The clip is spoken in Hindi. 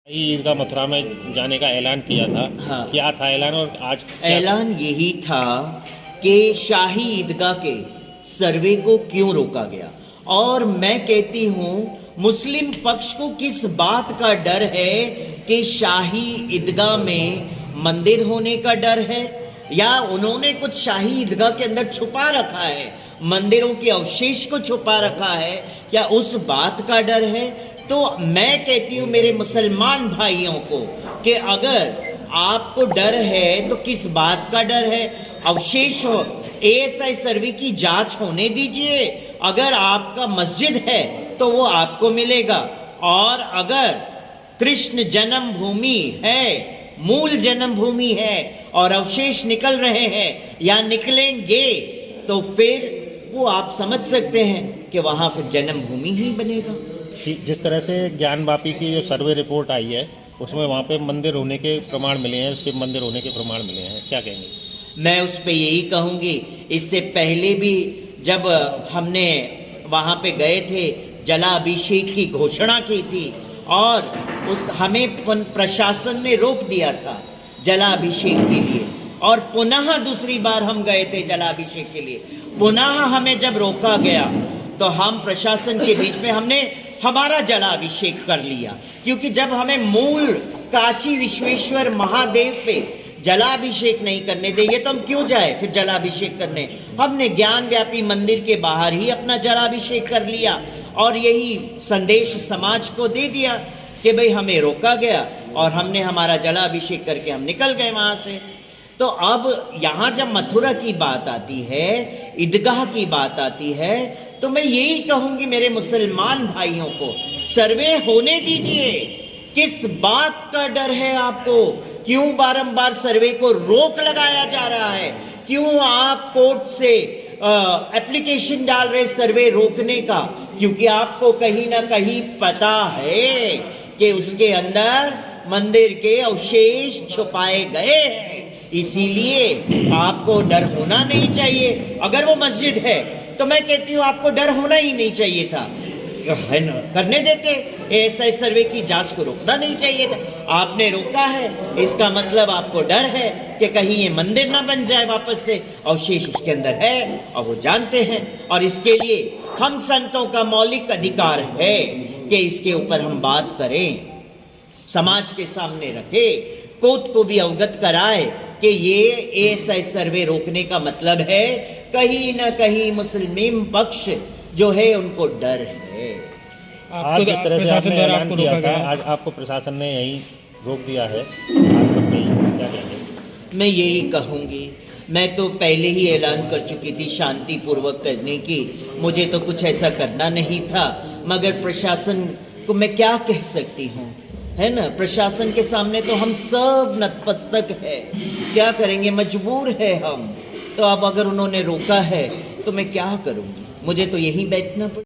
ईदगाह मथुरा में जाने का ऐलान किया था। हाँ। क्या था ऐलान और आज ऐलान यही था कि शाही ईदगाह के सर्वे को क्यों रोका गया। और मैं कहती हूं मुस्लिम पक्ष को किस बात का डर है कि शाही ईदगाह में मंदिर होने का डर है, या उन्होंने कुछ शाही ईदगाह के अंदर छुपा रखा है, मंदिरों के अवशेष को छुपा रखा है, या उस बात का डर है। तो मैं कहती हूं मेरे मुसलमान भाइयों को कि अगर आपको डर है तो किस बात का डर है। अवशेष हो, एएसआई सर्वे की जांच होने दीजिए। अगर आपका मस्जिद है तो वो आपको मिलेगा, और अगर कृष्ण जन्मभूमि है, मूल जन्मभूमि है और अवशेष निकल रहे हैं या निकलेंगे, तो फिर वो आप समझ सकते हैं कि वहां फिर जन्मभूमि ही बनेगा। जिस तरह से ज्ञानवापी की जो सर्वे रिपोर्ट आई है उसमें वहाँ पे मंदिर होने के प्रमाण मिले हैं, शिव मंदिर होने के प्रमाण मिले हैं, क्या कहेंगे? मैं उस पे यही कहूंगी, इससे पहले भी जब हमने वहां पे गए थे जलाभिषेक की घोषणा की थी और हमें प्रशासन ने रोक दिया था जलाभिषेक के लिए, और पुनः दूसरी बार हम गए थे जलाभिषेक के लिए, पुनः हमें जब रोका गया तो हम प्रशासन के बीच में हमने हमारा जलाभिषेक कर लिया, क्योंकि जब हमें मूल काशी विश्वेश्वर महादेव पे जलाभिषेक नहीं करने दे, ये तो हम क्यों जाए फिर जलाभिषेक करने। हमने ज्ञानव्यापी मंदिर के बाहर ही अपना जलाभिषेक कर लिया और यही संदेश समाज को दे दिया कि भाई हमें रोका गया और हमने हमारा जलाभिषेक करके हम निकल गए वहां से। तो अब यहाँ जब मथुरा की बात आती है, ईदगाह की बात आती है, तो मैं यही कहूंगी मेरे मुसलमान भाइयों को, सर्वे होने दीजिए। किस बात का डर है आपको? क्यों बारंबार सर्वे को रोक लगाया जा रहा है? क्यों आप कोर्ट से एप्लीकेशन डाल रहे सर्वे रोकने का? क्योंकि आपको कहीं ना कहीं पता है कि उसके अंदर मंदिर के अवशेष छुपाए गए हैं, इसीलिए आपको डर होना नहीं चाहिए। अगर वो मस्जिद है तो मैं कहती हूँ आपको डर होना ही नहीं चाहिए था, है ना, करने देते, एएसआई सर्वे की जांच को रोकना नहीं चाहिए था। आपने रोका है, इसका मतलब आपको डर है कि कहीं ये मंदिर ना बन जाए वापस से, अवशेष उसके अंदर है और वो जानते हैं। और इसके लिए हम संतों का मौलिक अधिकार है कि इसके ऊपर हम बात करें, समाज के सामने रखे, कोर्ट को भी अवगत कराए कि ये एएसआई सर्वे रोकने का मतलब है कहीं ना कहीं मुस्लिम पक्ष जो है उनको डर है। आज जिस तरह से आपने ऐलान किया था, आज आपको प्रशासन ने यही रोक दिया है, क्या कहेंगे? मैं यही कहूंगी, मैं तो पहले ही ऐलान कर चुकी थी शांतिपूर्वक करने की, मुझे तो कुछ ऐसा करना नहीं था, मगर प्रशासन को मैं क्या कह सकती हूँ, है ना। प्रशासन के सामने तो हम सब नतमस्तक है, क्या करेंगे, मजबूर है हम। तो अब अगर उन्होंने रोका है तो मैं क्या करूँगी, मुझे तो यही बैठना पड़ेगा।